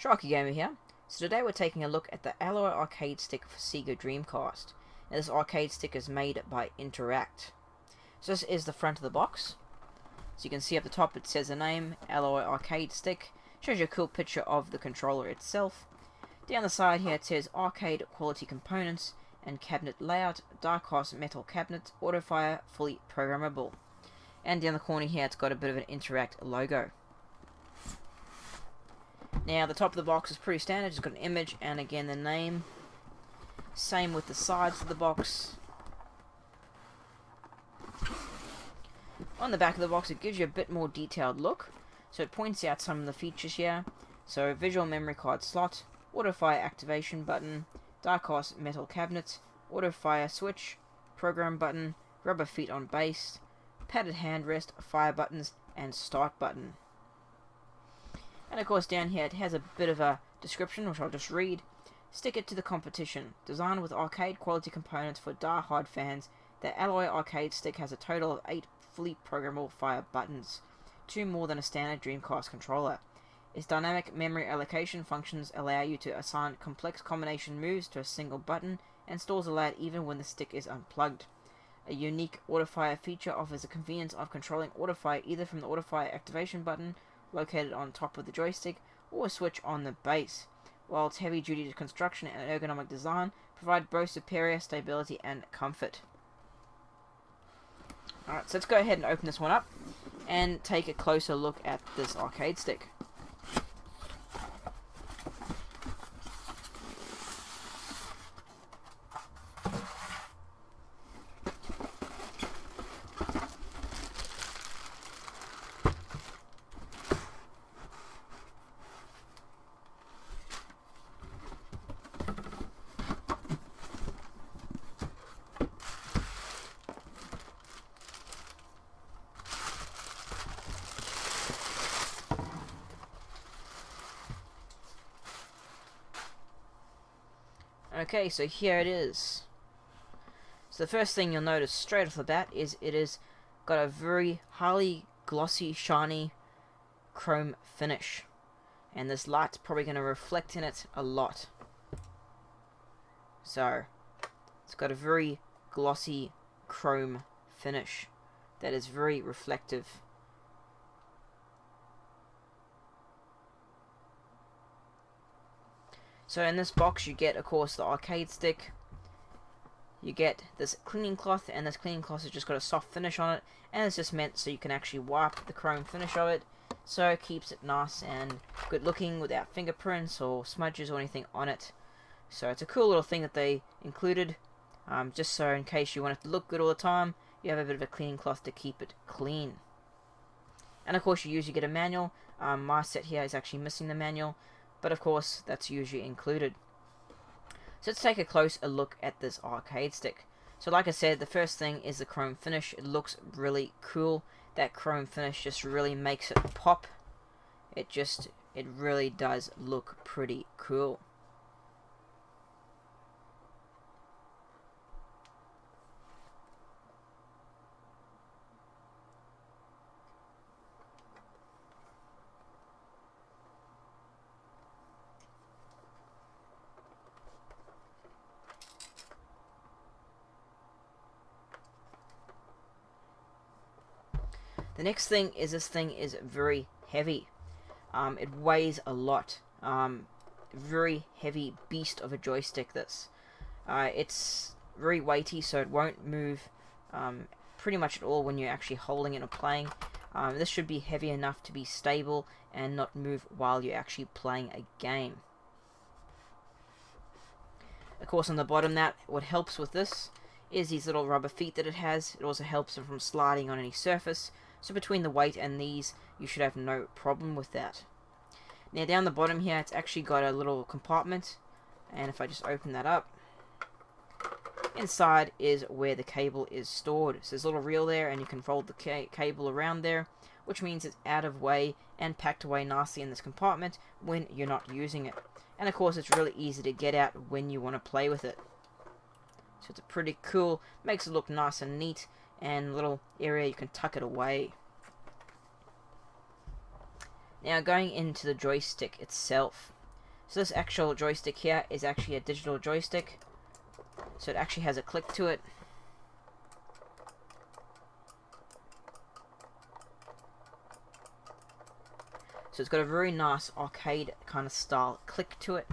Sharkie Gamer here. So today we're taking a look at the Alloy arcade stick for Sega Dreamcast. Now this arcade stick is made by InterAct. So this is the front of the box. So you can see up the top it says the name, Alloy arcade stick. Shows you a cool picture of the controller itself. Down the side here it says arcade quality components and cabinet layout, die-cast metal cabinet, auto fire, fully programmable. And down the corner here it's got a bit of an InterAct logo. Now the top of the box is pretty standard, it's got an image and again the name. Same with the sides of the box. On the back of the box it gives you a bit more detailed look. So it points out some of the features here. So visual memory card slot, auto fire activation button, die-cast metal cabinet, auto fire switch, program button, rubber feet on base, padded handrest, fire buttons and start button. And of course down here it has a bit of a description which I'll just read. Stick it to the competition. Designed with arcade quality components for die-hard fans, the Alloy arcade stick has a total of 8 fully programmable fire buttons, 2 more than a standard Dreamcast controller. Its dynamic memory allocation functions allow you to assign complex combination moves to a single button, and stalls allowed even when the stick is unplugged. A unique autofire feature offers the convenience of controlling autofire either from the autofire activation button located on top of the joystick, or a switch on the base, while its heavy-duty construction and ergonomic design provide both superior stability and comfort. Alright, so let's go ahead and open this one up and take a closer look at this arcade stick. Okay, so here it is. So the first thing you'll notice straight off the bat is it has got a very highly glossy, shiny chrome finish. And this light's probably going to reflect in it a lot. So, it's got a very glossy chrome finish that is very reflective. So in this box you get, of course, the arcade stick. You get this cleaning cloth, and this cleaning cloth has just got a soft finish on it, and it's just meant so you can actually wipe the chrome finish of it, so it keeps it nice and good looking without fingerprints or smudges or anything on it. So it's a cool little thing that they included, just so in case you want it to look good all the time, you have a bit of a cleaning cloth to keep it clean. And of course you usually get a manual. My set here is actually missing the manual, but of course that's usually included. So let's take a closer look at this arcade stick. So like I said, the first thing is the chrome finish. It looks really cool. That chrome finish just really makes it pop. It really does look pretty cool. The next thing is this thing is very heavy. It weighs a lot. Very heavy beast of a joystick this. It's very weighty, so it won't move pretty much at all when you're actually holding it or playing. This should be heavy enough to be stable and not move while you're actually playing a game. Of course on the bottom, what helps with this is these little rubber feet that it has. It also helps it from sliding on any surface. So between the weight and these, you should have no problem with that. Now down the bottom here, it's actually got a little compartment. And if I just open that up, inside is where the cable is stored. So there's a little reel there, and you can fold the cable around there, which means it's out of way and packed away nicely in this compartment when you're not using it. And of course, it's really easy to get out when you want to play with it. So it's a pretty cool, makes it look nice and neat, and a little area you can tuck it away. Now going into the joystick itself, So this actual joystick here is actually a digital joystick. So it actually has a click to it. So it's got a very nice arcade kind of style click to it.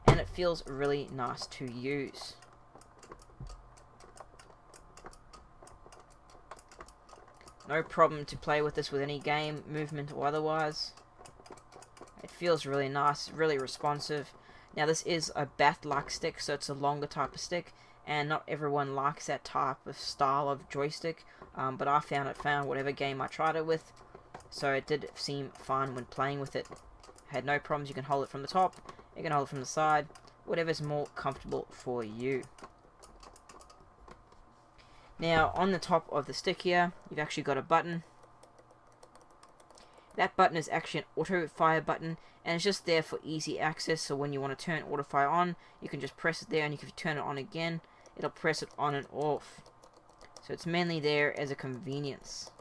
And it feels really nice to use. No problem to play with this with any game, movement or otherwise. It feels really nice, really responsive. Now this is a bat-like stick, so it's a longer type of stick, and not everyone likes that type of style of joystick, but I found it fine whatever game I tried it with, so it did seem fine when playing with it. Had no problems. You can hold it from the top, you can hold it from the side, whatever's more comfortable for you. Now on the top of the stick here, you've actually got a button. That button is actually an auto fire button, and it's just there for easy access, so when you want to turn auto fire on, you can just press it there, and if you turn it on again, it'll press it on and off. So it's mainly there as a convenience.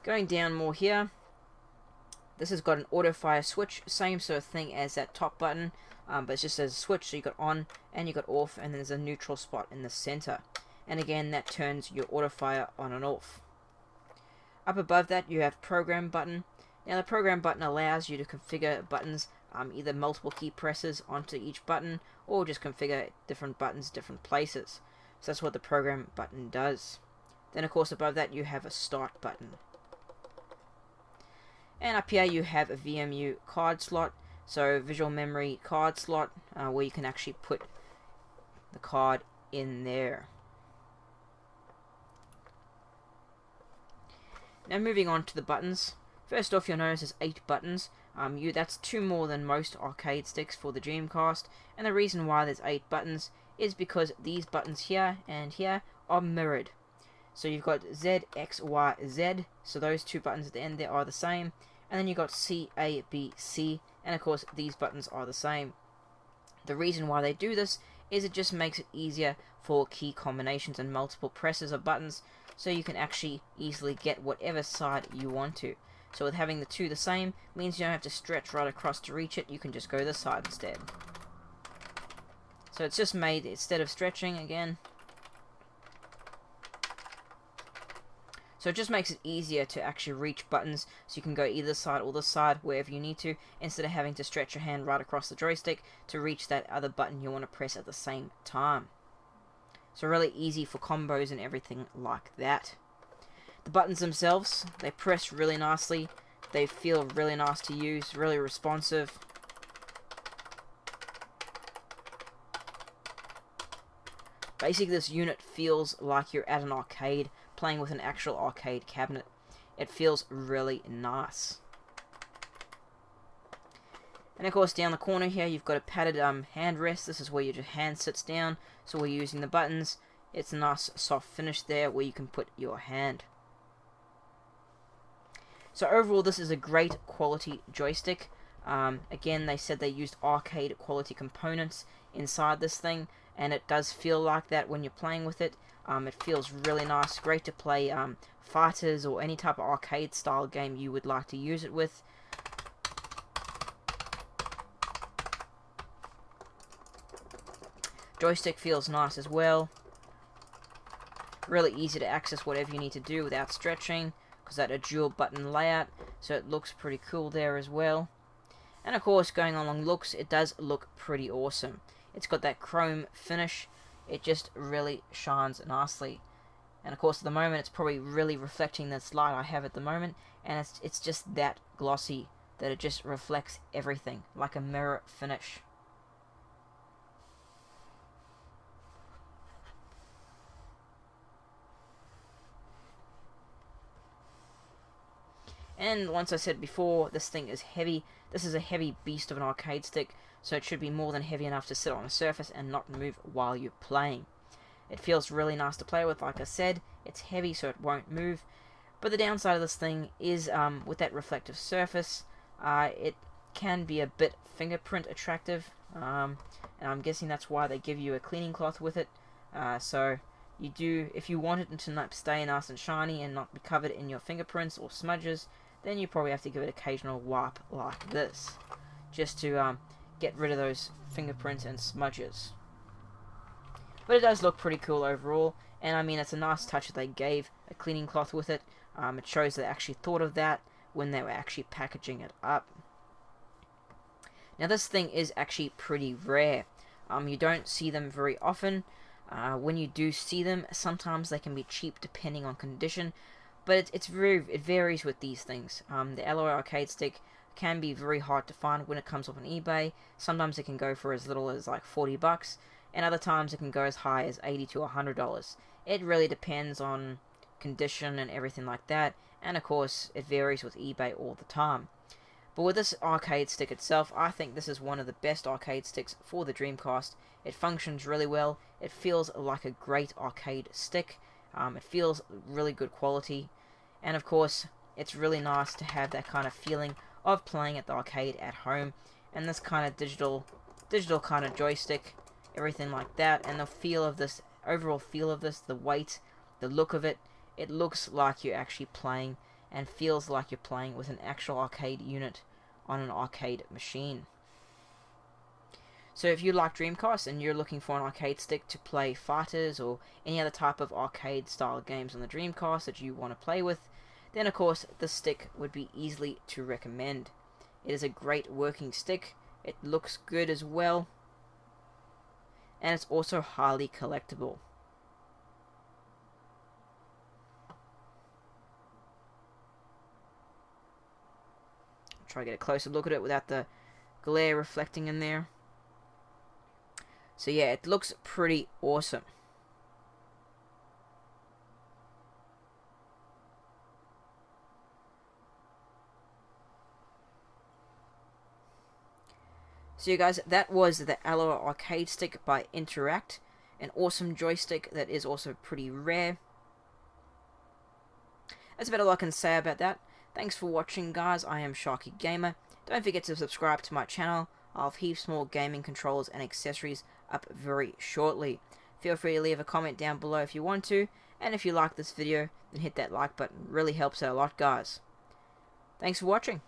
Going down more here, this has got an auto fire switch, same sort of thing as that top button, but it's just as a switch, so you got on and you got off, and there's a neutral spot in the center. And again, that turns your auto fire on and off. Up above that, you have program button. Now the program button allows you to configure buttons, either multiple key presses onto each button, or just configure different buttons different places. So that's what the program button does. Then of course above that you have a start button. And up here you have a VMU card slot, so visual memory card slot, where you can actually put the card in there. Now moving on to the buttons. First off, you'll notice there's 8 buttons. That's 2 more than most arcade sticks for the Dreamcast, and the reason why there's 8 buttons is because these buttons here and here are mirrored. So you've got Z, X, Y, Z, so those 2 buttons at the end there are the same, and then you've got C, A, B, C, and of course these buttons are the same. The reason why they do this is it just makes it easier for key combinations and multiple presses of buttons, so you can actually easily get whatever side you want to. So with having the 2 the same, means you don't have to stretch right across to reach it, you can just go this side instead. So it's just made, instead of stretching again, so it just makes it easier to actually reach buttons, so you can go either side or this side, wherever you need to, instead of having to stretch your hand right across the joystick to reach that other button you want to press at the same time. So really easy for combos and everything like that. The buttons themselves, they press really nicely. They feel really nice to use, really responsive. Basically this unit feels like you're at an arcade, playing with an actual arcade cabinet. It feels really nice. And of course down the corner here you've got a padded hand rest. This is where your hand sits down, so we're using the buttons. It's a nice soft finish there where you can put your hand. So overall this is a great quality joystick. Again, they said they used arcade quality components inside this thing, and it does feel like that when you're playing with it. It feels really nice, great to play fighters or any type of arcade style game you would like to use it with. Joystick feels nice as well. Really easy to access whatever you need to do without stretching, because that's a dual button layout, so it looks pretty cool there as well. And of course, going along looks, it does look pretty awesome. It's got that chrome finish. It just really shines nicely. And of course at the moment it's probably really reflecting this light I have at the moment, and it's just that glossy that it just reflects everything like a mirror finish. And once I said before, this thing is heavy. This is a heavy beast of an arcade stick, so it should be more than heavy enough to sit on a surface and not move while you're playing. It feels really nice to play with, like I said. It's heavy, so it won't move. But the downside of this thing is, with that reflective surface, it can be a bit fingerprint attractive. And I'm guessing that's why they give you a cleaning cloth with it. So if you want it to stay nice and shiny and not be covered in your fingerprints or smudges, then you probably have to give it occasional wipe like this, just to get rid of those fingerprints and smudges. But it does look pretty cool overall, and I mean, it's a nice touch that they gave a cleaning cloth with it. It shows they actually thought of that when they were actually packaging it up. Now this thing is actually pretty rare. You don't see them very often. When you do see them, sometimes they can be cheap depending on condition, but it varies with these things. The Alloy arcade stick can be very hard to find when it comes up on eBay. Sometimes it can go for as little as like $40, and other times it can go as high as $80 to $100. It really depends on condition and everything like that, and of course it varies with eBay all the time. But with this arcade stick itself, I think this is one of the best arcade sticks for the Dreamcast. It functions really well. It feels like a great arcade stick. It feels really good quality. And of course, it's really nice to have that kind of feeling of playing at the arcade at home. And this kind of digital kind of joystick, everything like that. And the feel of this, overall feel of this, the weight, the look of it. It looks like you're actually playing and feels like you're playing with an actual arcade unit on an arcade machine. So if you like Dreamcast and you're looking for an arcade stick to play fighters or any other type of arcade style games on the Dreamcast that you want to play with, then of course this stick would be easily to recommend. It is a great working stick, it looks good as well, and it's also highly collectible. Try to get a closer look at it without the glare reflecting in there. So yeah, it looks pretty awesome. So you guys, that was the Alloy arcade stick by InterAct. An awesome joystick that is also pretty rare. That's about all I can say about that. Thanks for watching, guys. I am Sharkie Gamer. Don't forget to subscribe to my channel. I'll have heaps more gaming controllers and accessories up very shortly. Feel free to leave a comment down below if you want to. And if you like this video, then hit that like button. It really helps out a lot, guys. Thanks for watching.